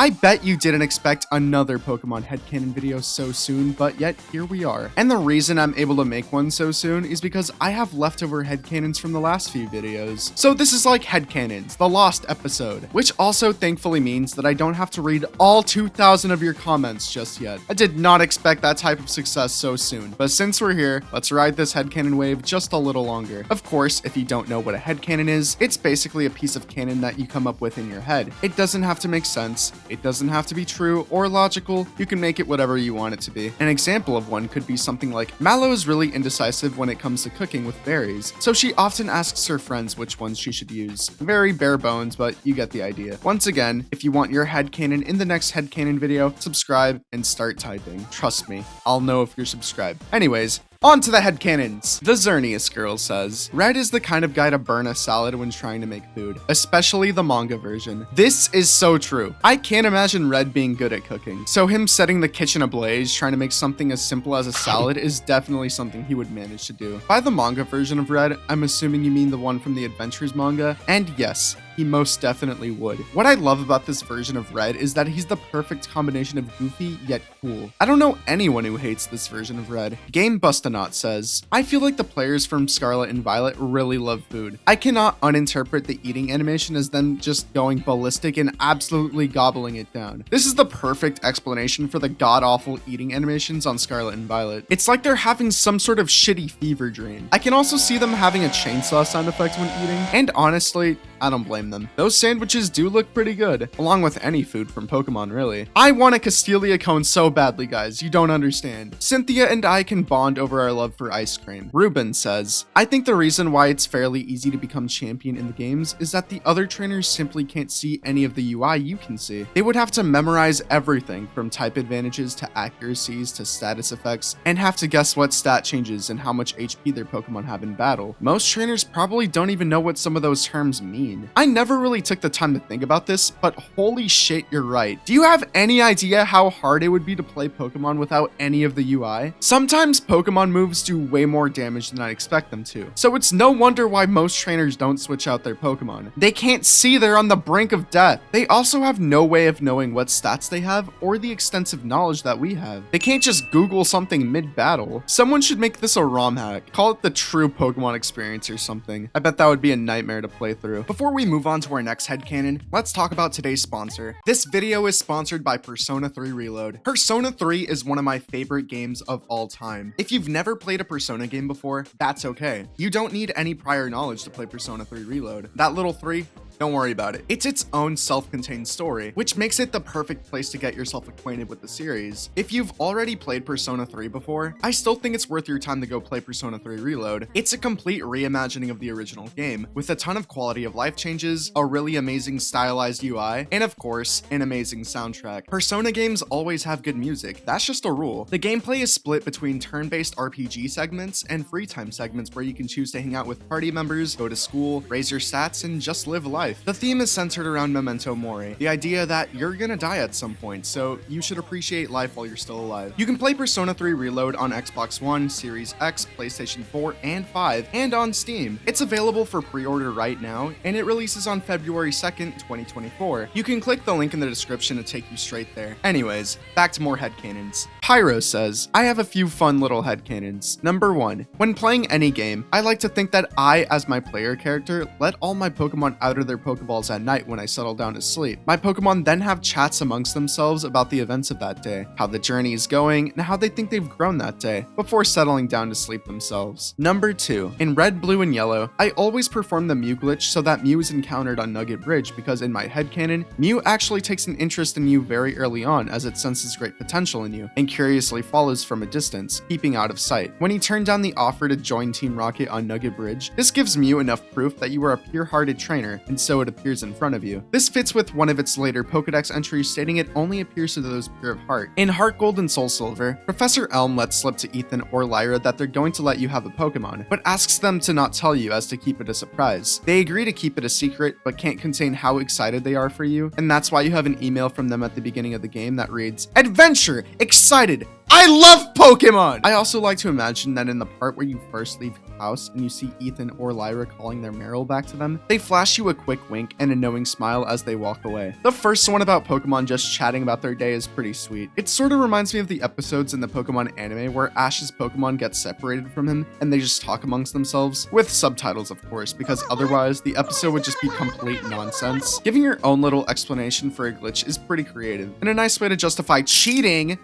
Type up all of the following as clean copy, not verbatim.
I bet you didn't expect another Pokemon headcanon video so soon, but yet here we are. And the reason I'm able to make one so soon is because I have leftover headcanons from the last few videos. So this is like Headcanons, the lost episode, which also thankfully means that I don't have to read all 2,000 of your comments just yet. I did not expect that type of success so soon, but since we're here, let's ride this headcanon wave just a little longer. Of course, if you don't know what a headcanon is, it's basically a piece of canon that you come up with in your head. It doesn't have to make sense, it doesn't have to be true or logical, you can make it whatever you want it to be. An example of one could be something like, Mallow is really indecisive when it comes to cooking with berries, so she often asks her friends which ones she should use. Very bare bones, but you get the idea. Once again, if you want your headcanon in the next headcanon video, subscribe and start typing. Trust me, I'll know if you're subscribed. Anyways, on to the headcanons. The Xerneas girl says, Red is the kind of guy to burn a salad when trying to make food, especially the manga version. This is so true. I can't imagine Red being good at cooking, so him setting the kitchen ablaze trying to make something as simple as a salad is definitely something he would manage to do. By the manga version of Red, I'm assuming you mean the one from the Adventures manga, and yes, he most definitely would. What I love about this version of Red is that he's the perfect combination of goofy yet cool. I don't know anyone who hates this version of Red. Game Bustanaut says, I feel like the players from Scarlet and Violet really love food. I cannot uninterpret the eating animation as them just going ballistic and absolutely gobbling it down. This is the perfect explanation for the god-awful eating animations on Scarlet and Violet. It's like they're having some sort of shitty fever dream. I can also see them having a chainsaw sound effect when eating, and honestly, I don't blame them. Those sandwiches do look pretty good, along with any food from Pokemon, really. I want a Castelia cone so badly, guys, you don't understand. Cynthia and I can bond over our love for ice cream. Ruben says, I think the reason why it's fairly easy to become champion in the games is that the other trainers simply can't see any of the UI you can see. They would have to memorize everything from type advantages to accuracies to status effects, and have to guess what stat changes and how much HP their Pokemon have in battle. Most trainers probably don't even know what some of those terms mean. I never really took the time to think about this, but holy shit, you're right. Do you have any idea how hard it would be to play Pokemon without any of the UI? Sometimes Pokemon moves do way more damage than I expect them to, so it's no wonder why most trainers don't switch out their Pokemon. They can't see they're on the brink of death. They also have no way of knowing what stats they have or the extensive knowledge that we have. They can't just Google something mid-battle. Someone should make this a ROM hack. Call it the true Pokemon experience or something. I bet that would be a nightmare to play through. Before we move on to our next headcanon, let's talk about today's sponsor. This video is sponsored by Persona 3 Reload. Persona 3 is one of my favorite games of all time. If you've never played a Persona game before, that's okay. You don't need any prior knowledge to play Persona 3 Reload. That little 3, don't worry about it. It's its own self-contained story, which makes it the perfect place to get yourself acquainted with the series. If you've already played Persona 3 before, I still think it's worth your time to go play Persona 3 Reload. It's a complete reimagining of the original game, with a ton of quality of life changes, a really amazing stylized UI, and of course, an amazing soundtrack. Persona games always have good music, that's just a rule. The gameplay is split between turn-based RPG segments and free time segments where you can choose to hang out with party members, go to school, raise your stats, and just live life. The theme is centered around Memento Mori, the idea that you're gonna die at some point, so you should appreciate life while you're still alive. You can play Persona 3 Reload on Xbox One, Series X, PlayStation 4, and 5, and on Steam. It's available for pre-order right now, and it releases on February 2nd, 2024. You can click the link in the description to take you straight there. Anyways, back to more headcanons. Pyro says, I have a few fun little headcanons. Number 1, when playing any game, I like to think that I, as my player character, let all my Pokemon out of their Pokeballs at night when I settle down to sleep. My Pokemon then have chats amongst themselves about the events of that day, how the journey is going, and how they think they've grown that day, before settling down to sleep themselves. Number 2, in Red, Blue, and Yellow, I always perform the Mew glitch so that Mew is encountered on Nugget Bridge because in my headcanon, Mew actually takes an interest in you very early on as it senses great potential in you, and curiously follows from a distance, keeping out of sight. When he turned down the offer to join Team Rocket on Nugget Bridge, this gives Mew enough proof that you are a pure-hearted trainer, and so it appears in front of you. This fits with one of its later Pokedex entries stating it only appears to those pure of heart. In Heart Gold and Soul Silver, Professor Elm lets slip to Ethan or Lyra that they're going to let you have a Pokemon, but asks them to not tell you as to keep it a surprise. They agree to keep it a secret, but can't contain how excited they are for you, and that's why you have an email from them at the beginning of the game that reads, Adventure! Excited! excited. I love Pokemon! I also like to imagine that in the part where you first leave house and you see Ethan or Lyra calling their Meryl back to them, they flash you a quick wink and a knowing smile as they walk away. The first one about Pokemon just chatting about their day is pretty sweet. It sort of reminds me of the episodes in the Pokemon anime where Ash's Pokemon get separated from him and they just talk amongst themselves, with subtitles of course, because otherwise the episode would just be complete nonsense. Giving your own little explanation for a glitch is pretty creative, and a nice way to justify cheating.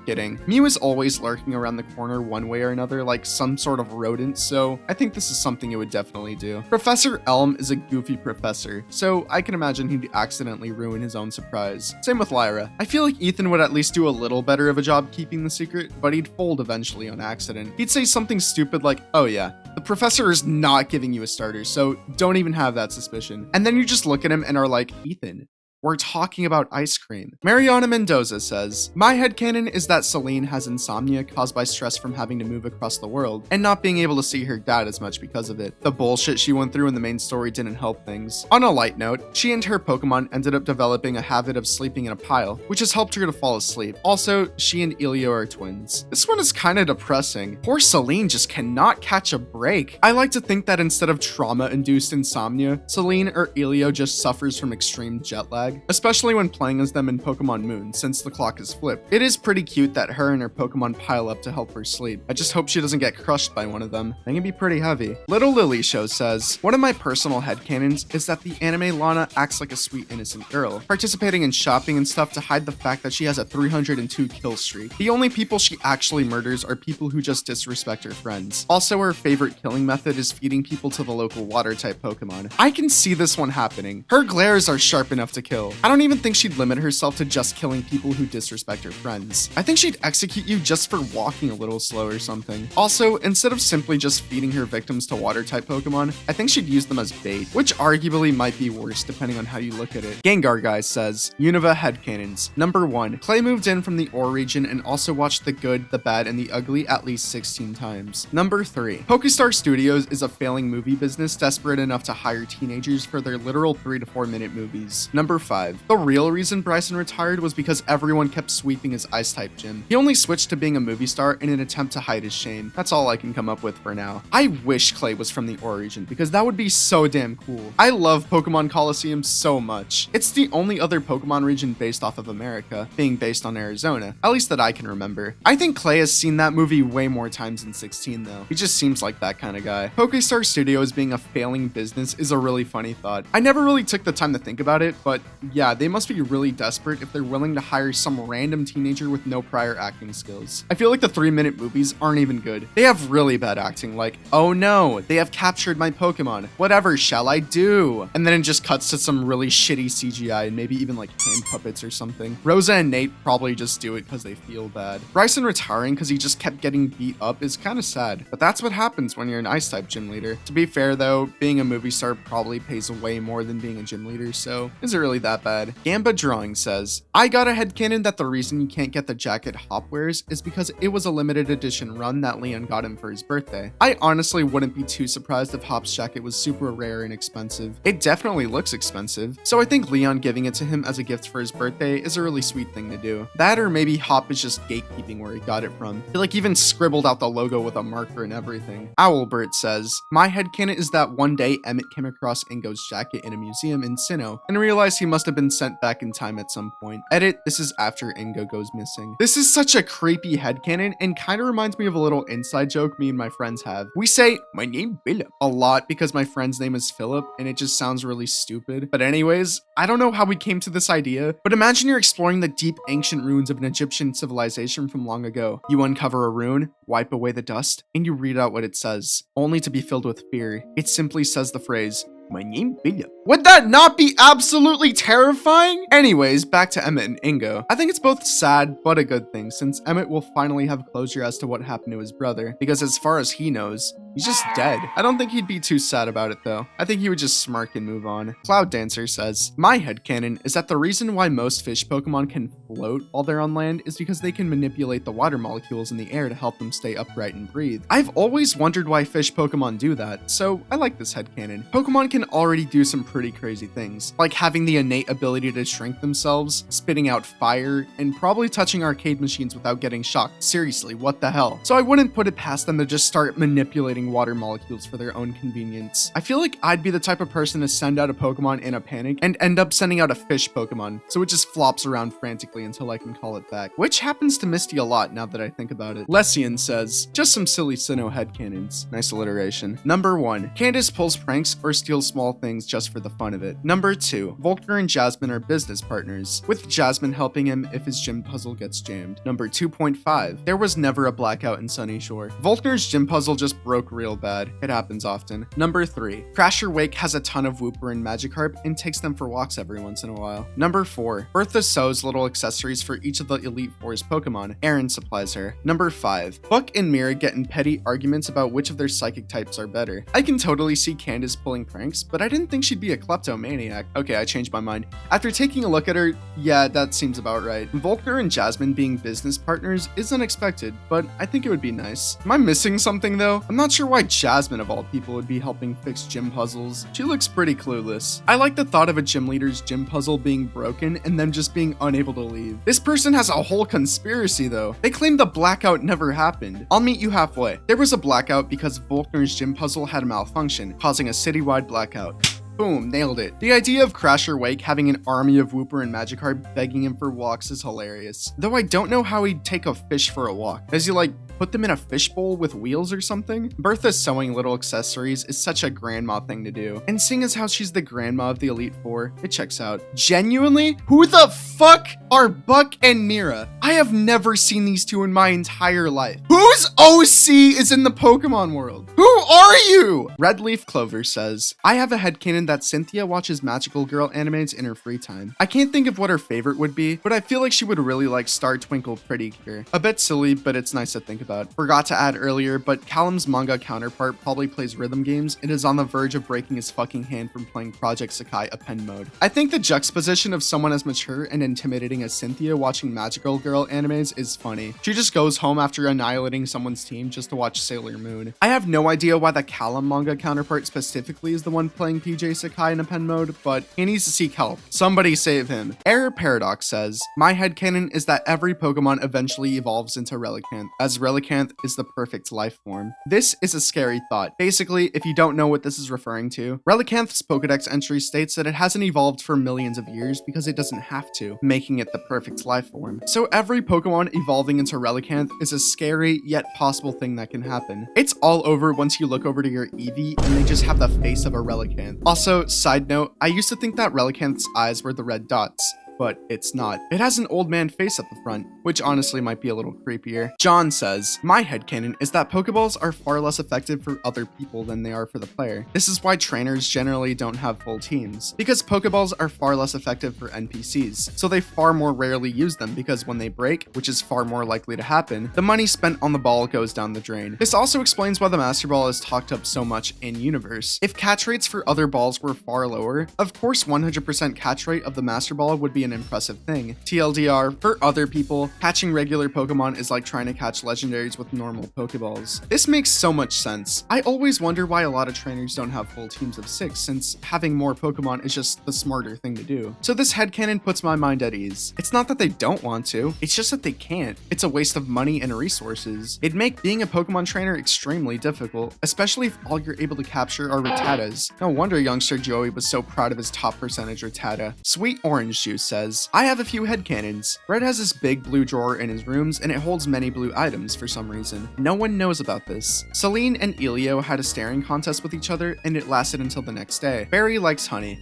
Kidding. Mew is always lurking around the corner one way or another like some sort of rodent, so I think this is something it would definitely do. Professor Elm is a goofy professor, so I can imagine he'd accidentally ruin his own surprise. Same with Lyra. I feel like Ethan would at least do a little better of a job keeping the secret, but he'd fold eventually on accident. He'd say something stupid like, oh yeah, the professor is not giving you a starter, so don't even have that suspicion. And then you just look at him and are like, Ethan, we're talking about ice cream. Mariana Mendoza says, my headcanon is that Celine has insomnia caused by stress from having to move across the world and not being able to see her dad as much because of it. The bullshit she went through in the main story didn't help things. On a light note, she and her Pokemon ended up developing a habit of sleeping in a pile, which has helped her to fall asleep. Also, she and Elio are twins. This one is kind of depressing. Poor Celine just cannot catch a break. I like to think that instead of trauma-induced insomnia, Celine or Elio just suffers from extreme jet lag, especially when playing as them in Pokemon Moon, since the clock is flipped. It is pretty cute that her and her Pokemon pile up to help her sleep. I just hope she doesn't get crushed by one of them. They can be pretty heavy. Little Lily Show says, one of my personal headcanons is that the anime Lana acts like a sweet innocent girl, participating in shopping and stuff to hide the fact that she has a 302 kill streak. The only people she actually murders are people who just disrespect her friends. Also, her favorite killing method is feeding people to the local water type Pokemon. I can see this one happening. Her glares are sharp enough to kill. I don't even think she'd limit herself to just killing people who disrespect her friends. I think she'd execute you just for walking a little slow or something. Also, instead of simply just feeding her victims to water type Pokemon, I think she'd use them as bait, which arguably might be worse depending on how you look at it. Gengar Guy says, Unova headcanons. Number 1. Clay moved in from the Ore region and also watched The Good, The Bad, and The Ugly at least 16 times. Number 3. Pokestar Studios is a failing movie business desperate enough to hire teenagers for their literal 3 to 4 minute movies. Number 5. The real reason Bryson retired was because everyone kept sweeping his Ice-type gym. He only switched to being a movie star in an attempt to hide his shame. That's all I can come up with for now. I wish Clay was from the Ore region because that would be so damn cool. I love Pokemon Coliseum so much. It's the only other Pokemon region based off of America, being based on Arizona, at least that I can remember. I think Clay has seen that movie way more times than 16 though. He just seems like that kind of guy. Pokestar Studios being a failing business is a really funny thought. I never really took the time to think about it, but yeah, they must be really desperate if they're willing to hire some random teenager with no prior acting skills. I feel like the 3-minute movies aren't even good. They have really bad acting, like, oh no, they have captured my Pokemon. Whatever shall I do? And then it just cuts to some really shitty CGI and maybe even like hand puppets or something. Rosa and Nate probably just do it because they feel bad. Bryson retiring because he just kept getting beat up is kind of sad, but that's what happens when you're an Ice-type gym leader. To be fair though, being a movie star probably pays way more than being a gym leader, so is it really that bad? Gamba Drawing says, I got a headcanon that the reason you can't get the jacket Hop wears is because it was a limited edition run that Leon got him for his birthday. I honestly wouldn't be too surprised if Hop's jacket was super rare and expensive. It definitely looks expensive, so I think Leon giving it to him as a gift for his birthday is a really sweet thing to do. That or maybe Hop is just gatekeeping where he got it from. He like even scribbled out the logo with a marker and everything. Owlbert says, my headcanon is that one day Emmett came across Ingo's jacket in a museum in Sinnoh and realized he must have been sent back in time at some point. Edit, this is after Ingo goes missing. This is such a creepy headcanon and kind of reminds me of a little inside joke me and my friends have. We say, my name Philip, a lot because my friend's name is Philip and it just sounds really stupid. But anyways, I don't know how we came to this idea, but imagine you're exploring the deep ancient ruins of an Egyptian civilization from long ago. You uncover a rune, wipe away the dust, and you read out what it says, only to be filled with fear. It simply says the phrase, my name Philip. Would that not be absolutely terrifying? Anyways, back to Emmett and Ingo. I think it's both sad, but a good thing, since Emmett will finally have closure as to what happened to his brother, because as far as he knows, he's just dead. I don't think he'd be too sad about it though. I think he would just smirk and move on. Cloud Dancer says, my headcanon is that the reason why most fish Pokemon can float while they're on land is because they can manipulate the water molecules in the air to help them stay upright and breathe. I've always wondered why fish Pokemon do that, so I like this headcanon. Pokemon can already do some pretty crazy things, like having the innate ability to shrink themselves, spitting out fire, and probably touching arcade machines without getting shocked. Seriously, what the hell? So I wouldn't put it past them to just start manipulating water molecules for their own convenience. I feel like I'd be the type of person to send out a Pokemon in a panic and end up sending out a fish Pokemon, so it just flops around frantically until I can call it back, which happens to Misty a lot now that I think about it. Lessian says, just some silly Sinnoh headcanons. Nice alliteration. Number 1, Candace pulls pranks or steals small things just for the fun of it. Number 2, Volkner and Jasmine are business partners, with Jasmine helping him if his gym puzzle gets jammed. Number 2.5, there was never a blackout in Sunny Shore. Volkner's gym puzzle just broke real bad. It happens often. Number 3, Crasher Wake has a ton of Wooper and Magikarp and takes them for walks every once in a while. Number 4, Bertha sews little accessories for each of the Elite Four's Pokemon. Aaron supplies her. Number 5, Book and Mira get in petty arguments about which of their psychic types are better. I can totally see Candace pulling pranks, but I didn't think she'd be a kleptomaniac. Okay, I changed my mind. After taking a look at her, yeah, that seems about right. Volkner and Jasmine being business partners is unexpected, but I think it would be nice. Am I missing something though? I'm not sure why Jasmine of all people would be helping fix gym puzzles. She looks pretty clueless. I like the thought of a gym leader's gym puzzle being broken and them just being unable to leave. This person has a whole conspiracy though. They claim the blackout never happened. I'll meet you halfway. There was a blackout because Volkner's gym puzzle had a malfunction, causing a citywide blackout. Boom, nailed it. The idea of Crasher Wake having an army of Wooper and Magikarp begging him for walks is hilarious. Though I don't know how he'd take a fish for a walk. Does he like put them in a fishbowl with wheels or something? Bertha sewing little accessories is such a grandma thing to do. And seeing as how she's the grandma of the Elite Four, it checks out. Genuinely, who the fuck are Buck and Mira? I have never seen these two in my entire life. Whose OC is in the Pokemon world? Who are you? Red Leaf Clover says, I have a headcanon that Cynthia watches magical girl animes in her free time. I can't think of what her favorite would be, but I feel like she would really like Star Twinkle Pretty Cure. A bit silly, but it's nice to think about. Forgot to add earlier, but Callum's manga counterpart probably plays rhythm games and is on the verge of breaking his fucking hand from playing Project Sakai Append mode. I think the juxtaposition of someone as mature and intimidating as Cynthia watching magical girl animes is funny. She just goes home after annihilating someone's team just to watch Sailor Moon. I have no idea why the Callum manga counterpart specifically is the one playing PJ Sakai in Append mode, but he needs to seek help. Somebody save him. Error Paradox says, my headcanon is that every Pokemon eventually evolves into Relicanth, as Relicanth is the perfect life form. This is a scary thought. Basically, if you don't know what this is referring to, Relicanth's Pokedex entry states that it hasn't evolved for millions of years because it doesn't have to, making it the perfect life form. So every Pokemon evolving into Relicanth is a scary yet possible thing that can happen. It's all over once you look over to your Eevee and they just have the face of a Relicanth. Also, side note, I used to think that Relicanth's eyes were the red dots, but it's not. It has an old man face at the front, which honestly might be a little creepier. John says, my headcanon is that Pokeballs are far less effective for other people than they are for the player. This is why trainers generally don't have full teams, because Pokeballs are far less effective for NPCs, so they far more rarely use them because when they break, which is far more likely to happen, the money spent on the ball goes down the drain. This also explains why the Master Ball is talked up so much in universe. If catch rates for other balls were far lower, of course 100% catch rate of the Master Ball would be an impressive thing. TLDR, for other people, catching regular Pokemon is like trying to catch legendaries with normal Pokeballs. This makes so much sense. I always wonder why a lot of trainers don't have full teams of 6, since having more Pokemon is just the smarter thing to do. So this headcanon puts my mind at ease. It's not that they don't want to, it's just that they can't. It's a waste of money and resources. It'd make being a Pokemon trainer extremely difficult, especially if all you're able to capture are Rattatas. No wonder youngster Joey was so proud of his top percentage Rattata. Sweet Orange Juice says, I have a few headcanons. Red has this big blue drawer in his rooms and it holds many blue items for some reason. No one knows about this. Celine and Elio had a staring contest with each other and it lasted until the next day. Barry likes honey.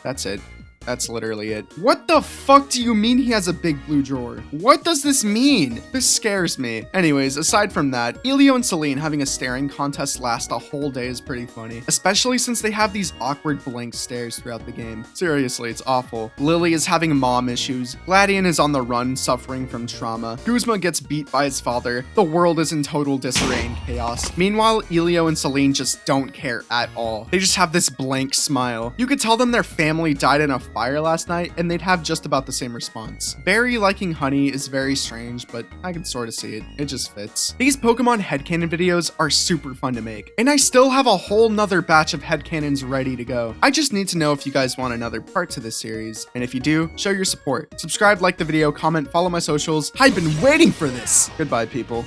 That's it. That's literally it. What the fuck do you mean he has a big blue drawer? What does this mean? This scares me. Anyways, aside from that, Elio and Celine having a staring contest last a whole day is pretty funny, especially since they have these awkward blank stares throughout the game. Seriously, it's awful. Lily is having mom issues. Gladian is on the run, suffering from trauma. Guzma gets beat by his father. The world is in total disarray and chaos. Meanwhile, Elio and Celine just don't care at all. They just have this blank smile. You could tell them their family died in a fire last night, and they'd have just about the same response. Berry liking honey is very strange, but I can sort of see it. It just fits. These Pokemon headcanon videos are super fun to make, and I still have a whole nother batch of headcanons ready to go. I just need to know if you guys want another part to this series, and if you do, show your support. Subscribe, like the video, comment, follow my socials. I've been waiting for this. Goodbye, people.